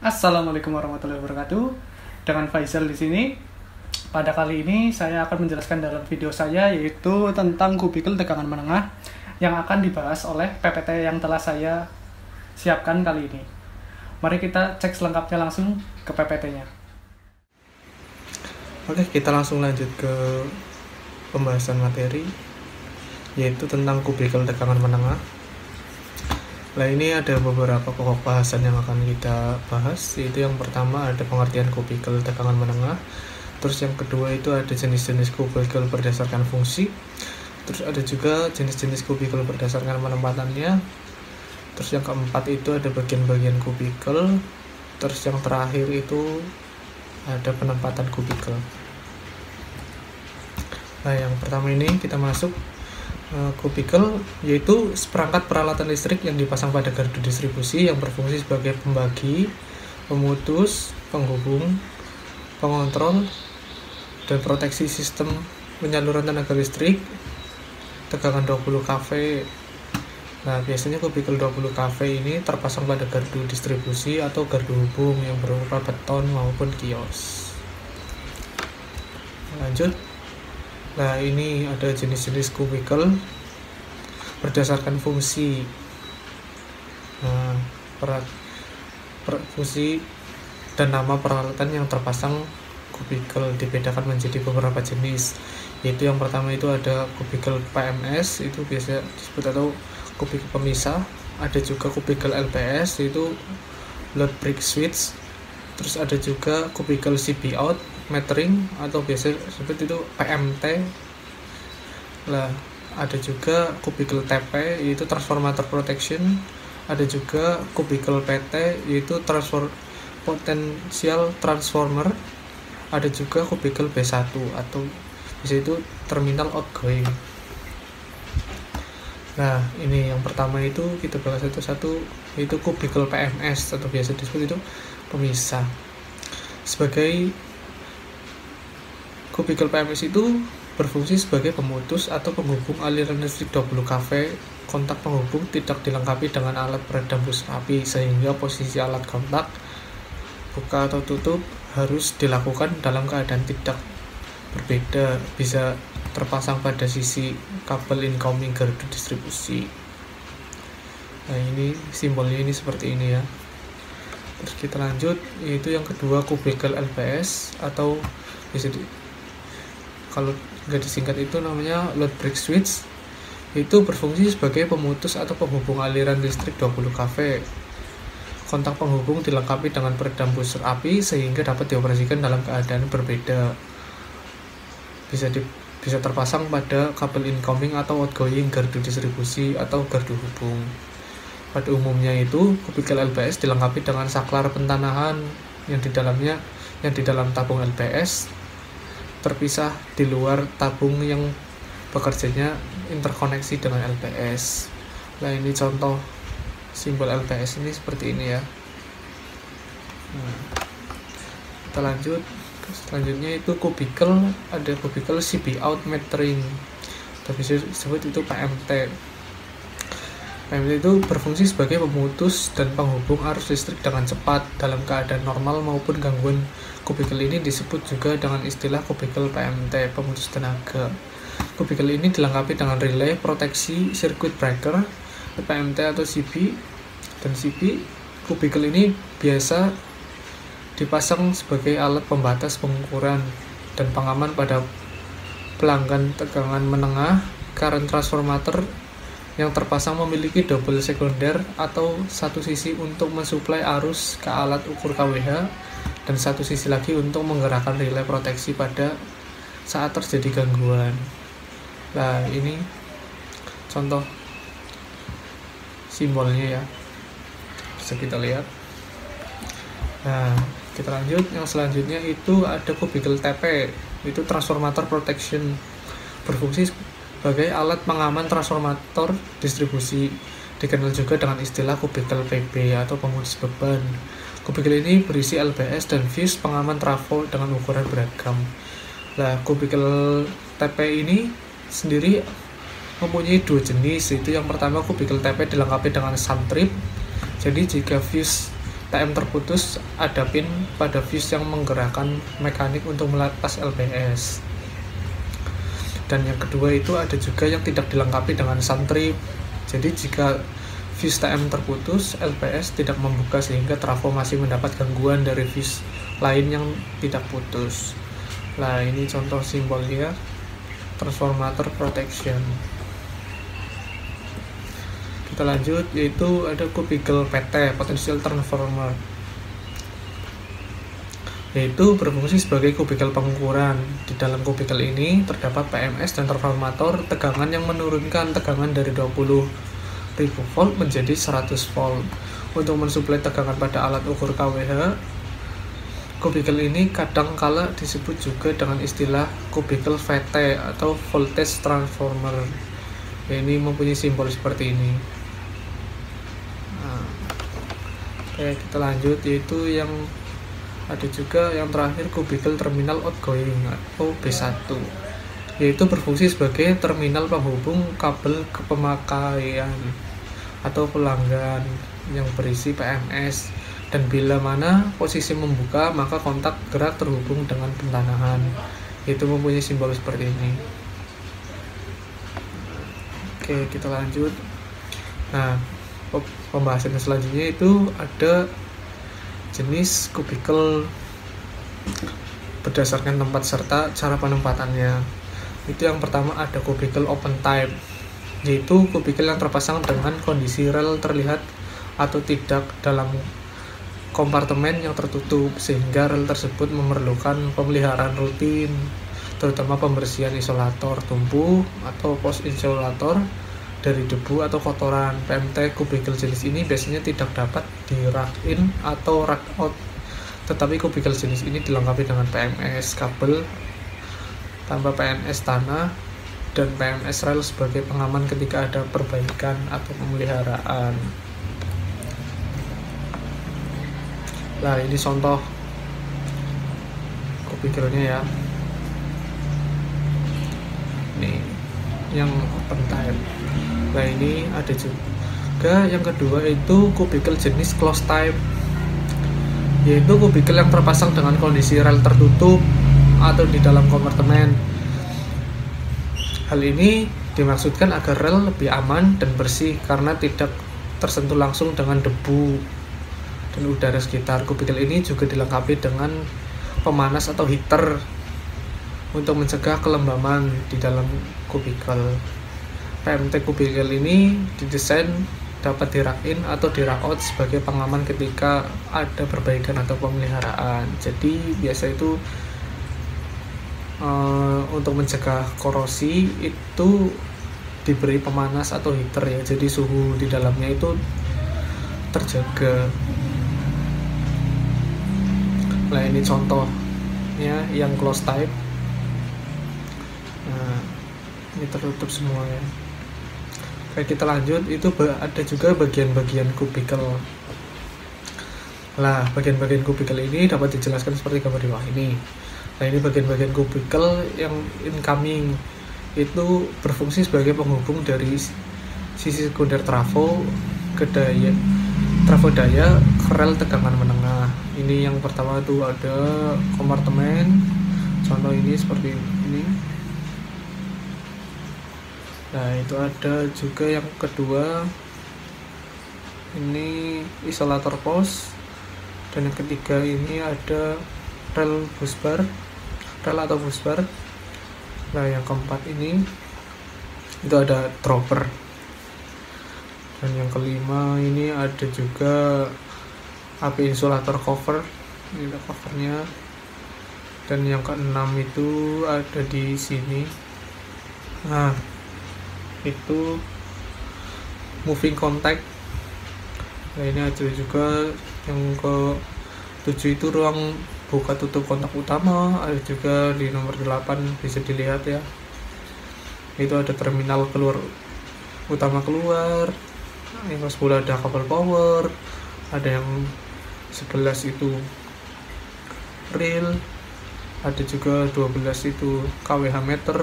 Assalamualaikum warahmatullahi wabarakatuh. Dengan Faisal di sini. Pada kali ini saya akan menjelaskan dalam video saya yaitu tentang kubikel tegangan menengah yang akan dibahas oleh PPT yang telah saya siapkan kali ini. Mari kita cek selengkapnya langsung ke PPT-nya. Oke, kita langsung lanjut ke pembahasan materi yaitu tentang kubikel tegangan menengah. Nah, ini ada beberapa pokok bahasan yang akan kita bahas, yaitu yang pertama ada pengertian kubikel tegangan menengah, terus yang kedua itu ada jenis-jenis kubikel berdasarkan fungsi, terus ada juga jenis-jenis kubikel berdasarkan penempatannya, terus yang keempat itu ada bagian-bagian kubikel, terus yang terakhir itu ada penempatan kubikel. Nah, yang pertama ini kita masuk kubikel, yaitu seperangkat peralatan listrik yang dipasang pada gardu distribusi yang berfungsi sebagai pembagi, pemutus, penghubung, pengontrol, dan proteksi sistem penyaluran tenaga listrik tegangan 20 kV. Nah, biasanya kubikel 20 kV ini terpasang pada gardu distribusi atau gardu hubung yang berupa beton maupun kios. Lanjut. Nah, ini ada jenis-jenis kubikel berdasarkan fungsi. Nah, fungsi dan nama peralatan yang terpasang kubikel dibedakan menjadi beberapa jenis. Yaitu yang pertama itu ada kubikel PMS, itu biasa disebut atau kubikel pemisah. Ada juga kubikel LPS, yaitu load break switch. Terus ada juga kubikel CB out metering atau biasa disebut itu PMT. Lah, ada juga kubikel TP yaitu transformator protection. Ada juga kubikel PT yaitu potential transformer. Ada juga kubikel B1 atau bisa itu terminal outgoing. Nah, ini yang pertama itu kita bahas satu-satu, yaitu kubikel PMS atau biasa disebut itu pemisah. Sebagai kubikel PMS itu berfungsi sebagai pemutus atau penghubung aliran listrik 20 kV. Kontak penghubung tidak dilengkapi dengan alat peredam bus api, sehingga posisi alat kontak buka atau tutup harus dilakukan dalam keadaan tidak berbeda, bisa terpasang pada sisi kabel incoming gardu distribusi. Nah, ini simbolnya ini seperti ini ya. Terus kita lanjut, yaitu yang kedua kubikel LPS atau bisa kalau nggak disingkat itu namanya load break switch, itu berfungsi sebagai pemutus atau penghubung aliran listrik 20 kV. Kontak penghubung dilengkapi dengan peredam booster api sehingga dapat dioperasikan dalam keadaan berbeda. Bisa terpasang pada kabel incoming atau outgoing gardu distribusi atau gardu hubung. Pada umumnya itu kubikel LPS dilengkapi dengan saklar pentanahan yang di dalam tabung LPS terpisah di luar tabung yang bekerjanya interkoneksi dengan LPS. Nah, ini contoh simbol LPS ini seperti ini ya. Nah, kita lanjut. Selanjutnya itu kubikel, ada kubikel CB out metering, tapi disebut itu PMT. PMT itu berfungsi sebagai pemutus dan penghubung arus listrik dengan cepat dalam keadaan normal maupun gangguan. Kubikel ini disebut juga dengan istilah kubikel PMT, pemutus tenaga. Kubikel ini dilengkapi dengan relay, proteksi, circuit breaker, PMT atau CB dan CB. Kubikel ini biasa dipasang sebagai alat pembatas pengukuran dan pengaman pada pelanggan tegangan menengah. Current transformator yang terpasang memiliki double sekunder atau satu sisi untuk mensuplai arus ke alat ukur kWh dan satu sisi lagi untuk menggerakkan relay proteksi pada saat terjadi gangguan. Nah, ini contoh simbolnya ya, bisa kita lihat. Nah, kita lanjut. Yang selanjutnya itu ada kubikel TP, itu transformator protection, berfungsi sebagai alat pengaman transformator distribusi, dikenal juga dengan istilah kubikel PB atau pemutus beban. Kubikel ini berisi LPS dan fuse pengaman trafo dengan ukuran beragam. Nah, kubikel TP ini sendiri mempunyai dua jenis, yaitu yang pertama kubikel TP dilengkapi dengan sun trip. Jadi jika fuse TM terputus, ada pin pada fuse yang menggerakkan mekanik untuk melepas LBS. Dan yang kedua itu ada juga yang tidak dilengkapi dengan sun trip. Jadi jika fuse TM terputus, LBS tidak membuka sehingga trafo masih mendapat gangguan dari fuse lain yang tidak putus. Nah, ini contoh simbolnya transformator protection. Kita lanjut, yaitu ada kubikel PT, potential transformer, yaitu berfungsi sebagai kubikel pengukuran. Di dalam kubikel ini terdapat PMS dan transformator tegangan yang menurunkan tegangan dari 20.000 volt menjadi 100 volt untuk mensuplai tegangan pada alat ukur kWh. Kubikel ini kadang kala disebut juga dengan istilah kubikel VT atau voltage transformer. Ini mempunyai simbol seperti ini. Oke, kita lanjut, yaitu yang ada juga yang terakhir kubikel terminal outgoing atau B1, yaitu berfungsi sebagai terminal penghubung kabel ke pemakaian atau pelanggan yang berisi PMS, dan bila mana posisi membuka maka kontak gerak terhubung dengan pentanahan, itu mempunyai simbol seperti ini. Oke, kita lanjut. Nah, pembahasan selanjutnya itu ada jenis kubikel berdasarkan tempat serta cara penempatannya. Itu yang pertama ada kubikel open type, yaitu kubikel yang terpasang dengan kondisi rel terlihat atau tidak dalam kompartemen yang tertutup, sehingga rel tersebut memerlukan pemeliharaan rutin, terutama pembersihan isolator tumpu atau post insulator dari debu atau kotoran. PMT kubikel jenis ini biasanya tidak dapat di rack in atau rack out, tetapi kubikel jenis ini dilengkapi dengan PMS kabel tambah PMS tanah dan PMS rel sebagai pengaman ketika ada perbaikan atau pemeliharaan. Nah, ini contoh kubikelnya ya. Nih, yang open type. Nah, ini ada juga yang kedua itu kubikel jenis closed type, yaitu kubikel yang terpasang dengan kondisi rel tertutup atau di dalam kompartemen. Hal ini dimaksudkan agar rel lebih aman dan bersih karena tidak tersentuh langsung dengan debu dan udara sekitar. Kubikel ini juga dilengkapi dengan pemanas atau heater untuk mencegah kelembaman di dalam kubikel. PMT kubikel ini didesain dapat di rack in atau di rack out sebagai pengaman ketika ada perbaikan atau pemeliharaan. Jadi biasa itu untuk mencegah korosi itu diberi pemanas atau heater ya, jadi suhu di dalamnya itu terjaga. Nah, ini contohnya yang closed type. Nah, ini tertutup semua ya. Oke, kita lanjut, itu ada juga bagian-bagian kubikel. Nah, bagian-bagian kubikel ini dapat dijelaskan seperti gambar di bawah ini. Nah, ini bagian-bagian kubikel yang incoming itu berfungsi sebagai penghubung dari sisi sekunder trafo ke daya ke rel tegangan menengah. Ini yang pertama itu ada kompartemen, contoh ini seperti ini. Nah, itu ada juga yang kedua, ini isolator post, dan yang ketiga ini ada rel atau busbar. Nah, yang keempat ini itu ada dropper, dan yang kelima ini ada juga AP insulator cover, ini ada covernya, dan yang keenam itu ada di sini. Nah, itu moving contact. Nah, ini ada juga yang ke-7 itu ruang buka tutup kontak utama. Ada juga di nomor 8 bisa dilihat ya, itu ada terminal utama keluar. Yang ke-10 ada kabel power, ada yang 11 itu reel, ada juga 12 itu kWh meter,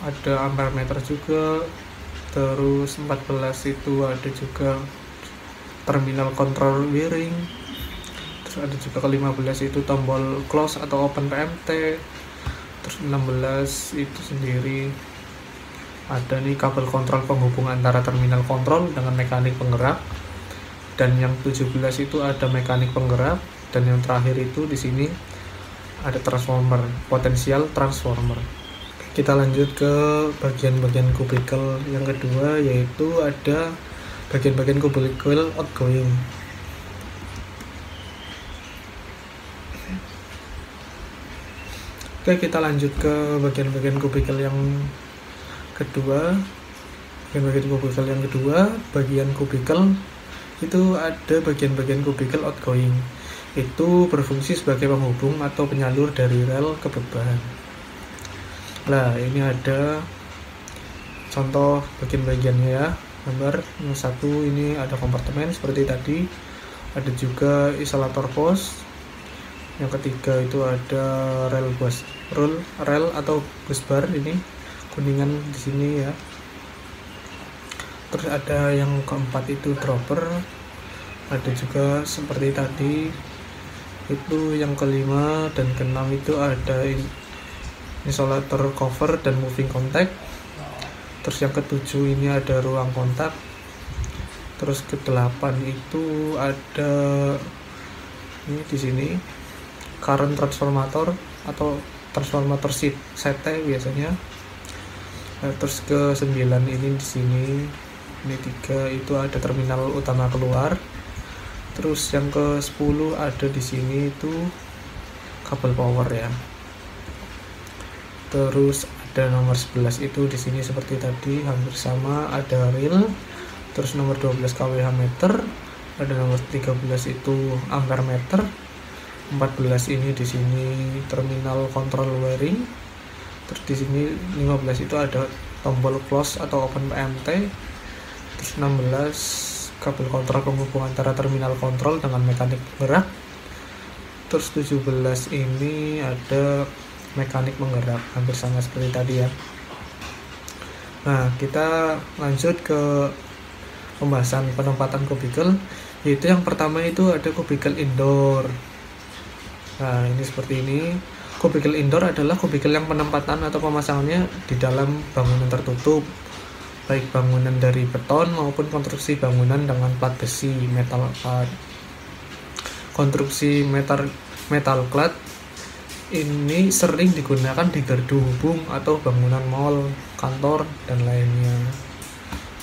ada ampere meter juga. Terus 14 itu ada juga terminal control wiring. Terus ada juga ke-15 itu tombol close atau open PMT. Terus 16 itu sendiri ada nih kabel kontrol penghubung antara terminal kontrol dengan mekanik penggerak. Dan yang 17 itu ada mekanik penggerak, dan yang terakhir itu di sini ada transformer, potensial transformer. Kita lanjut ke bagian-bagian kubikel yang kedua, yaitu ada bagian-bagian kubikel outgoing. Oke, kita lanjut ke bagian-bagian kubikel yang kedua. Bagian kubikel itu ada bagian-bagian kubikel outgoing. Itu berfungsi sebagai penghubung atau penyalur dari rel ke beban. Nah, ini ada contoh bagian-bagiannya ya. Gambar yang satu ini ada kompartemen seperti tadi. Ada juga isolator pos. Yang ketiga itu ada rel atau bus bar, ini kuningan di sini ya. Terus ada yang keempat itu dropper. Ada juga seperti tadi itu yang kelima, dan keenam itu ada isolator cover dan moving contact. Terus yang ketujuh ini ada ruang kontak. Terus ke-8 itu ada ini di sini current transformator atau transformator CT biasanya. Terus ke-9 ini di sini, ini 3 itu ada terminal utama keluar. Terus yang ke-10 ada di sini itu kabel power ya. Terus ada nomor 11 itu di sini seperti tadi hampir sama, ada reel. Terus nomor 12 kWh meter, ada nomor 13 itu ampere meter. 14 ini di sini terminal control wiring. Terus di sini 15 itu ada tombol close atau open PMT. Terus 16 kabel kontrol penghubung antara terminal kontrol dengan mekanik penggerak. Terus 17 ini ada mekanik penggerak, hampir sama seperti tadi ya. Nah, kita lanjut ke pembahasan penempatan kubikel, yaitu yang pertama itu ada kubikel indoor. Nah, ini seperti ini. Kubikel indoor adalah kubikel yang penempatan atau pemasangannya di dalam bangunan tertutup, baik bangunan dari beton maupun konstruksi bangunan dengan plat besi, metal plat. Konstruksi metal clad ini sering digunakan di gardu hubung atau bangunan mall, kantor, dan lainnya.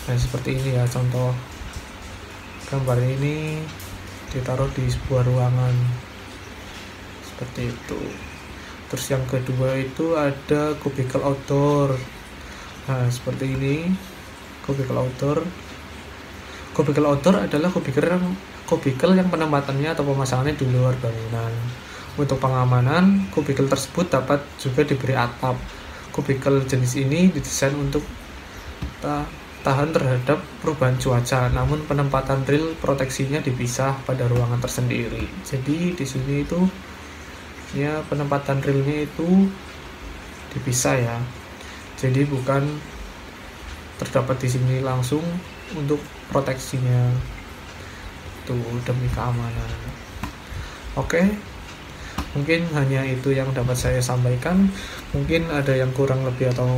Nah, seperti ini ya contoh gambar ini ditaruh di sebuah ruangan seperti itu. Terus yang kedua itu ada kubikel outdoor. Nah, seperti ini kubikel outdoor. Kubikel outdoor adalah kubikel yang penempatannya atau pemasangannya di luar bangunan. Untuk pengamanan, kubikel tersebut dapat juga diberi atap. Kubikel jenis ini didesain untuk tahan terhadap perubahan cuaca, namun penempatan ril proteksinya dipisah pada ruangan tersendiri. Jadi di sini itu ya penempatan rilnya itu dipisah ya. Jadi bukan terdapat di sini langsung untuk proteksinya itu demi keamanan. Oke. Mungkin hanya itu yang dapat saya sampaikan. Mungkin ada yang kurang lebih atau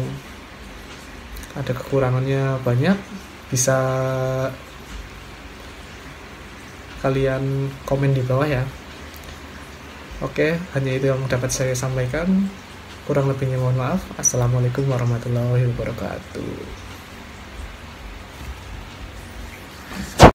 ada kekurangannya banyak, bisa kalian komen di bawah ya. Oke, hanya itu yang dapat saya sampaikan. Kurang lebihnya mohon maaf. Assalamualaikum warahmatullahi wabarakatuh.